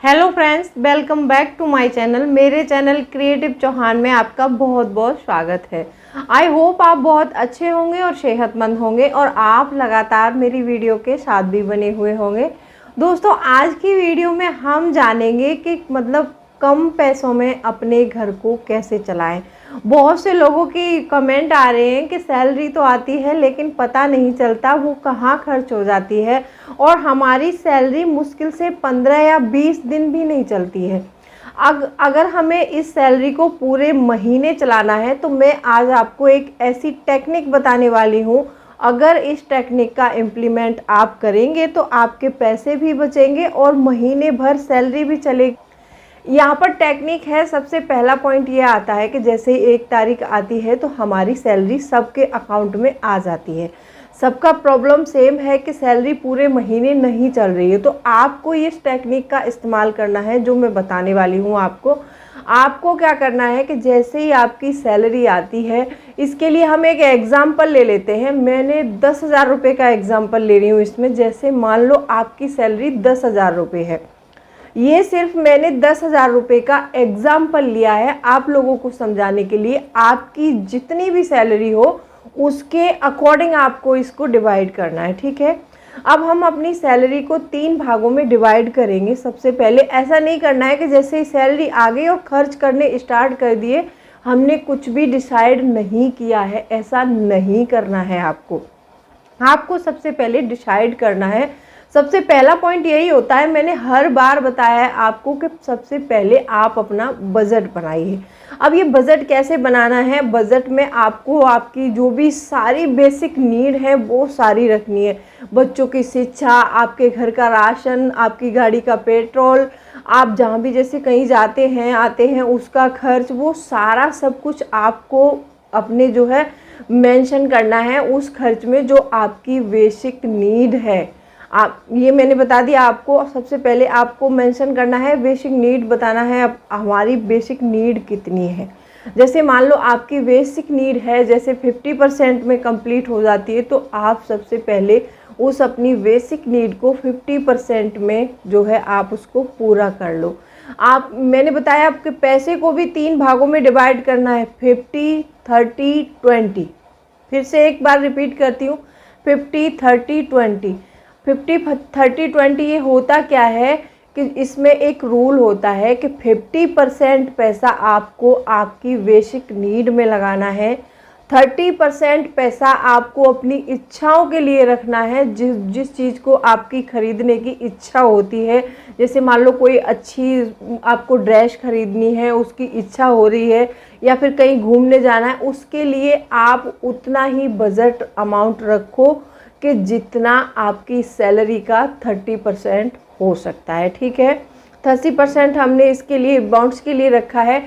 Hello friends, welcome back to my channel. मेरे channel creative Chauhan में आपका बहुत बहुत स्वागत है। आई होप आप बहुत अच्छे होंगे और सेहतमंद होंगे और आप लगातार मेरी वीडियो के साथ भी बने हुए होंगे। दोस्तों, आज की वीडियो में हम जानेंगे कि कम पैसों में अपने घर को कैसे चलाएं। बहुत से लोगों की कमेंट आ रहे हैं कि सैलरी तो आती है लेकिन पता नहीं चलता वो कहाँ खर्च हो जाती है और हमारी सैलरी मुश्किल से 15 या 20 दिन भी नहीं चलती है। अगर हमें इस सैलरी को पूरे महीने चलाना है तो मैं आज आपको एक ऐसी टेक्निक बताने वाली हूँ। अगर इस टेक्निक का इम्प्लीमेंट आप करेंगे तो आपके पैसे भी बचेंगे और महीने भर सैलरी भी चलेगी। यहाँ पर टेक्निक है, सबसे पहला पॉइंट ये आता है कि जैसे ही 1 तारीख आती है तो हमारी सैलरी सबके अकाउंट में आ जाती है। सबका प्रॉब्लम सेम है कि सैलरी पूरे महीने नहीं चल रही है। तो आपको इस टेक्निक का इस्तेमाल करना है जो मैं बताने वाली हूँ आपको क्या करना है कि जैसे ही आपकी सैलरी आती है, इसके लिए हम एक एग्ज़ाम्पल ले लेते हैं। मैंने 10,000 रुपये का एग्ज़ाम्पल ले रही हूँ इसमें। जैसे मान लो आपकी सैलरी 10,000 रुपये है। ये सिर्फ मैंने 10,000 रुपये का एग्ज़ाम्पल लिया है आप लोगों को समझाने के लिए। आपकी जितनी भी सैलरी हो उसके अकॉर्डिंग आपको इसको डिवाइड करना है, ठीक है। अब हम अपनी सैलरी को 3 भागों में डिवाइड करेंगे। सबसे पहले ऐसा नहीं करना है कि जैसे ही सैलरी आ गई और खर्च करने स्टार्ट कर दिए, हमने कुछ भी डिसाइड नहीं किया है। ऐसा नहीं करना है आपको सबसे पहले डिसाइड करना है। सबसे पहला पॉइंट यही होता है, मैंने हर बार बताया है आपको कि सबसे पहले आप अपना बजट बनाइए। अब ये बजट कैसे बनाना है? बजट में आपको आपकी जो भी सारी बेसिक नीड है वो सारी रखनी है। बच्चों की शिक्षा, आपके घर का राशन, आपकी गाड़ी का पेट्रोल, आप जहाँ भी जैसे कहीं जाते हैं आते हैं उसका खर्च, वो सारा सब कुछ आपको अपने जो है मेंशन करना है उस खर्च में जो आपकी बेसिक नीड है। आप ये मैंने बता दिया आपको। सबसे पहले आपको मेंशन करना है, बेसिक नीड बताना है। अब हमारी बेसिक नीड कितनी है? जैसे मान लो आपकी बेसिक नीड है जैसे 50% में कंप्लीट हो जाती है, तो आप सबसे पहले उस अपनी बेसिक नीड को 50% में जो है आप उसको पूरा कर लो। मैंने बताया आपके पैसे को भी 3 भागों में डिवाइड करना है, 50, 30, 20। फिर से एक बार रिपीट करती हूँ, 50, 30, 20। 50, 30, 20 ये होता क्या है कि इसमें एक रूल होता है कि 50% पैसा आपको आपकी बेसिक नीड में लगाना है, 30% पैसा आपको अपनी इच्छाओं के लिए रखना है। जिस चीज़ को आपकी खरीदने की इच्छा होती है, जैसे मान लो कोई अच्छी आपको ड्रेस खरीदनी है, उसकी इच्छा हो रही है, या फिर कहीं घूमने जाना है, उसके लिए आप उतना ही बजट अमाउंट रखो कि जितना आपकी सैलरी का 30% हो सकता है, ठीक है। 30% हमने इसके लिए बाउंड्स के लिए रखा है।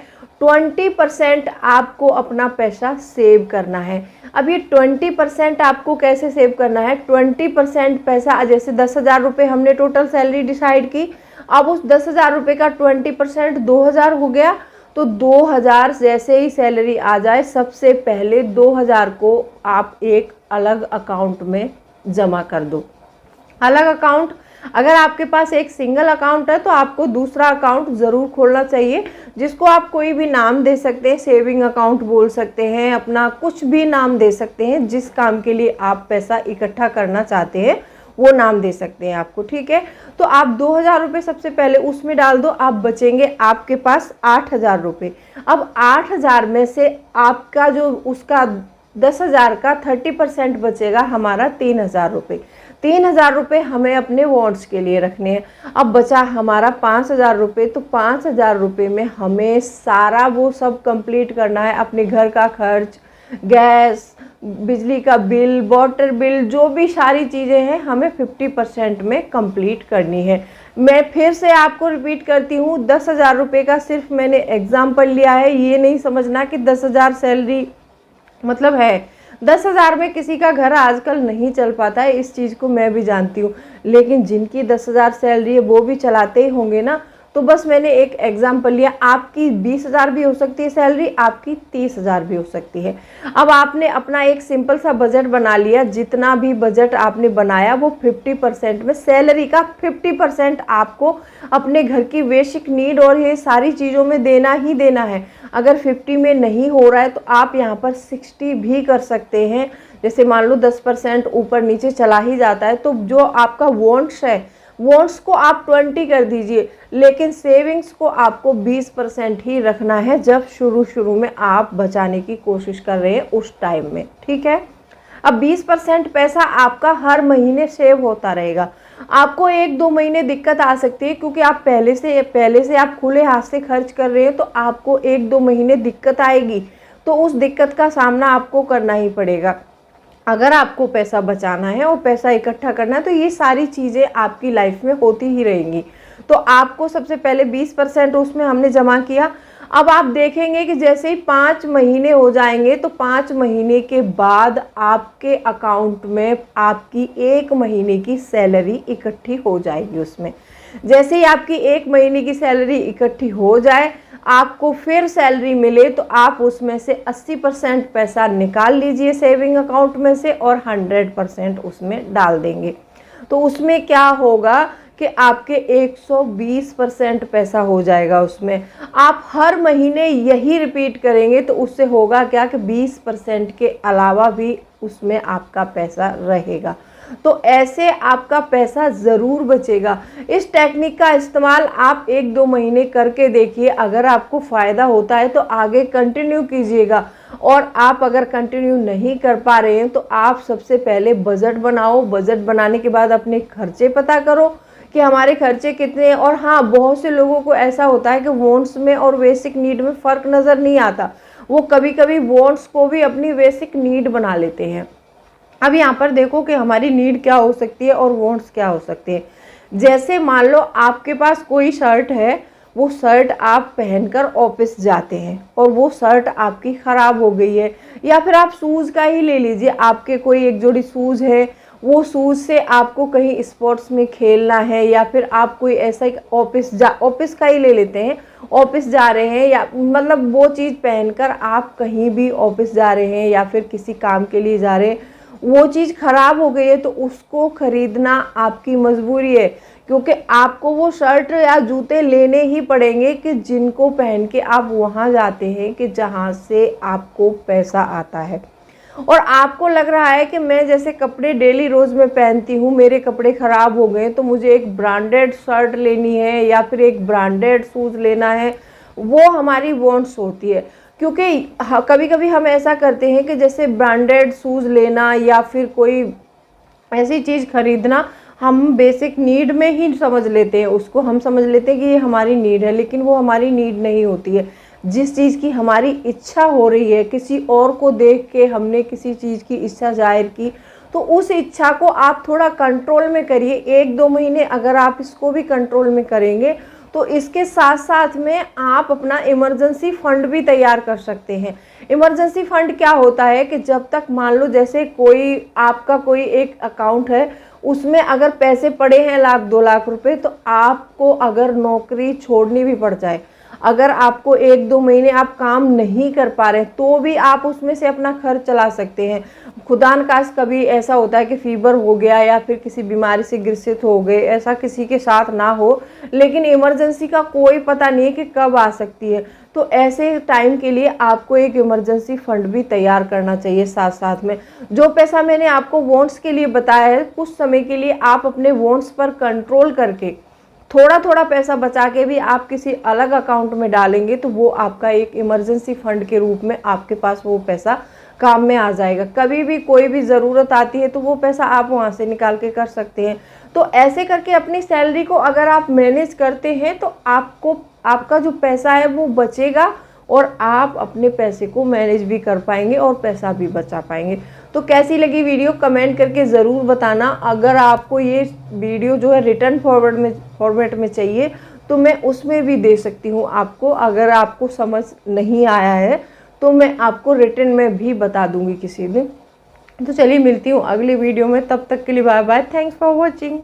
20% आपको अपना पैसा सेव करना है। अब ये 20% आपको कैसे सेव करना है? 20% पैसा, जैसे 10,000 रुपये हमने टोटल सैलरी डिसाइड की। अब उस 10,000 रुपये का 20% 2,000 हो गया। तो 2,000 जैसे ही सैलरी आ जाए, सबसे पहले 2,000 को आप एक अलग अकाउंट में जमा कर दो। अलग अकाउंट, अगर आपके पास एक सिंगल अकाउंट है तो आपको दूसरा अकाउंट ज़रूर खोलना चाहिए, जिसको आप कोई भी नाम दे सकते हैं। सेविंग अकाउंट बोल सकते हैं, अपना कुछ भी नाम दे सकते हैं। जिस काम के लिए आप पैसा इकट्ठा करना चाहते हैं वो नाम दे सकते हैं आपको, ठीक है। तो आप 2,000 रुपये सबसे पहले उसमें डाल दो। आप बचेंगे आपके पास 8,000 रुपये। अब 8,000 में से आपका जो उसका 10,000 का 30% बचेगा, हमारा 3,000 रुपये। 3,000 रुपये हमें अपने वॉन्ट्स के लिए रखने हैं। अब बचा हमारा 5,000 रुपये। तो 5,000 रुपये में हमें सारा वो सब कंप्लीट करना है। अपने घर का खर्च, गैस, बिजली का बिल, वाटर बिल, जो भी सारी चीज़ें हैं हमें 50% में कंप्लीट करनी है। मैं फिर से आपको रिपीट करती हूँ, 10,000 रुपये का सिर्फ मैंने एग्जाम्पल लिया है। ये नहीं समझना कि 10,000 सैलरी है। 10,000 में किसी का घर आजकल नहीं चल पाता है, इस चीज़ को मैं भी जानती हूँ। लेकिन जिनकी 10,000 सैलरी है वो भी चलाते ही होंगे ना। तो बस मैंने एक एग्जाम्पल लिया। आपकी 20,000 भी हो सकती है सैलरी, आपकी 30,000 भी हो सकती है। अब आपने अपना एक सिंपल सा बजट बना लिया, जितना भी बजट आपने बनाया वो 50% में, सैलरी का 50% आपको अपने घर की बेसिक नीड और ये सारी चीज़ों में देना ही देना है। अगर 50 में नहीं हो रहा है तो आप यहाँ पर 60 भी कर सकते हैं। जैसे मान लो 10% ऊपर नीचे चला ही जाता है, तो जो आपका वॉन्ट्स है, वॉन्ट्स को आप 20 कर दीजिए, लेकिन सेविंग्स को आपको 20% ही रखना है जब शुरू में आप बचाने की कोशिश कर रहे हैं उस टाइम में, ठीक है। अब 20% पैसा आपका हर महीने सेव होता रहेगा। आपको 1-2 महीने दिक्कत आ सकती है, क्योंकि आप पहले से आप खुले हाथ से खर्च कर रहे हैं, तो आपको 1-2 महीने दिक्कत आएगी, तो उस दिक्कत का सामना आपको करना ही पड़ेगा। अगर आपको पैसा बचाना है और पैसा इकट्ठा करना है तो ये सारी चीज़ें आपकी लाइफ में होती ही रहेंगी। तो आपको सबसे पहले 20% उसमें हमने जमा किया। अब आप देखेंगे कि जैसे ही 5 महीने हो जाएंगे तो 5 महीने के बाद आपके अकाउंट में आपकी 1 महीने की सैलरी इकट्ठी हो जाएगी। उसमें जैसे ही आपकी 1 महीने की सैलरी इकट्ठी हो जाए, आपको फिर सैलरी मिले, तो आप उसमें से 80% पैसा निकाल लीजिए सेविंग अकाउंट में से और 100% उसमें डाल देंगे। तो उसमें क्या होगा कि आपके 120% पैसा हो जाएगा उसमें। आप हर महीने यही रिपीट करेंगे तो उससे होगा क्या कि 20% के अलावा भी उसमें आपका पैसा रहेगा। तो ऐसे आपका पैसा ज़रूर बचेगा। इस टेक्निक का इस्तेमाल आप 1-2 महीने करके देखिए। अगर आपको फ़ायदा होता है तो आगे कंटिन्यू कीजिएगा, और आप अगर कंटिन्यू नहीं कर पा रहे हैं तो आप सबसे पहले बजट बनाओ। बजट बनाने के बाद अपने खर्चे पता करो कि हमारे खर्चे कितने हैं। और हाँ, बहुत से लोगों को ऐसा होता है कि वॉन्ट्स में और बेसिक नीड में फ़र्क नज़र नहीं आता, वो कभी कभी वॉन्ट्स को भी अपनी बेसिक नीड बना लेते हैं। अब यहाँ पर देखो कि हमारी नीड क्या हो सकती है और वॉन्ट्स क्या हो सकते हैं। जैसे मान लो आपके पास कोई शर्ट है, वो शर्ट आप पहनकर ऑफिस जाते हैं और वो शर्ट आपकी ख़राब हो गई है, या फिर आप शूज़ का ही ले लीजिए, आपके कोई एक जोड़ी शूज़ है, वो शूज़ से आपको कहीं स्पोर्ट्स में खेलना है, या फिर आप कोई ऐसा ऑफिस का ही ले लेते हैं, ऑफिस जा रहे हैं, या मतलब वो चीज़ पहनकर आप कहीं भी ऑफिस जा रहे हैं या फिर किसी काम के लिए जा रहे हैं, वो चीज़ ख़राब हो गई है, तो उसको ख़रीदना आपकी मजबूरी है, क्योंकि आपको वो शर्ट या जूते लेने ही पड़ेंगे कि जिनको पहन के आप वहाँ जाते हैं कि जहाँ से आपको पैसा आता है। और आपको लग रहा है कि मैं जैसे कपड़े डेली रोज़ में पहनती हूँ, मेरे कपड़े ख़राब हो गए तो मुझे एक ब्रांडेड शर्ट लेनी है या फिर एक ब्रांडेड शूज़ लेना है, वो हमारी वॉन्ट्स होती है। क्योंकि कभी कभी हम ऐसा करते हैं कि जैसे ब्रांडेड शूज़ लेना या फिर कोई ऐसी चीज़ खरीदना हम बेसिक नीड में ही समझ लेते हैं, उसको हम समझ लेते हैं कि ये हमारी नीड है, लेकिन वो हमारी नीड नहीं होती है। जिस चीज़ की हमारी इच्छा हो रही है, किसी और को देख के हमने किसी चीज़ की इच्छा जाहिर की, तो उस इच्छा को आप थोड़ा कंट्रोल में करिए। 1-2 महीने अगर आप इसको भी कंट्रोल में करेंगे तो इसके साथ साथ में आप अपना इमरजेंसी फंड भी तैयार कर सकते हैं। इमरजेंसी फंड क्या होता है कि जब तक मान लो जैसे आपका कोई एक अकाउंट है, उसमें अगर पैसे पड़े हैं 1-2 लाख रुपए, तो आपको अगर नौकरी छोड़नी भी पड़ जाए, अगर आपको 1-2 महीने आप काम नहीं कर पा रहे तो भी आप उसमें से अपना खर्च चला सकते हैं। खुदा न खास कभी ऐसा होता है कि फीवर हो गया या फिर किसी बीमारी से ग्रसित हो गए, ऐसा किसी के साथ ना हो, लेकिन इमरजेंसी का कोई पता नहीं है कि कब आ सकती है, तो ऐसे टाइम के लिए आपको एक इमरजेंसी फंड भी तैयार करना चाहिए। साथ साथ में जो पैसा मैंने आपको वॉन्ट्स के लिए बताया है, कुछ समय के लिए आप अपने वॉन्ट्स पर कंट्रोल करके थोड़ा थोड़ा पैसा बचा के भी आप किसी अलग अकाउंट में डालेंगे तो वो आपका एक इमरजेंसी फंड के रूप में आपके पास वो पैसा काम में आ जाएगा। कभी भी कोई भी ज़रूरत आती है तो वो पैसा आप वहाँ से निकाल के कर सकते हैं। तो ऐसे करके अपनी सैलरी को अगर आप मैनेज करते हैं तो आपका जो पैसा है वो बचेगा और आप अपने पैसे को मैनेज भी कर पाएंगे और पैसा भी बचा पाएंगे। तो कैसी लगी वीडियो कमेंट करके ज़रूर बताना। अगर आपको ये वीडियो जो है रिटर्न फॉर्मेट में चाहिए तो मैं उसमें भी दे सकती हूँ आपको। अगर आपको समझ नहीं आया है तो मैं आपको रिटर्न में भी बता दूँगी किसी दिन। तो चलिए मिलती हूँ अगली वीडियो में, तब तक के लिए bye bye, thanks for watching.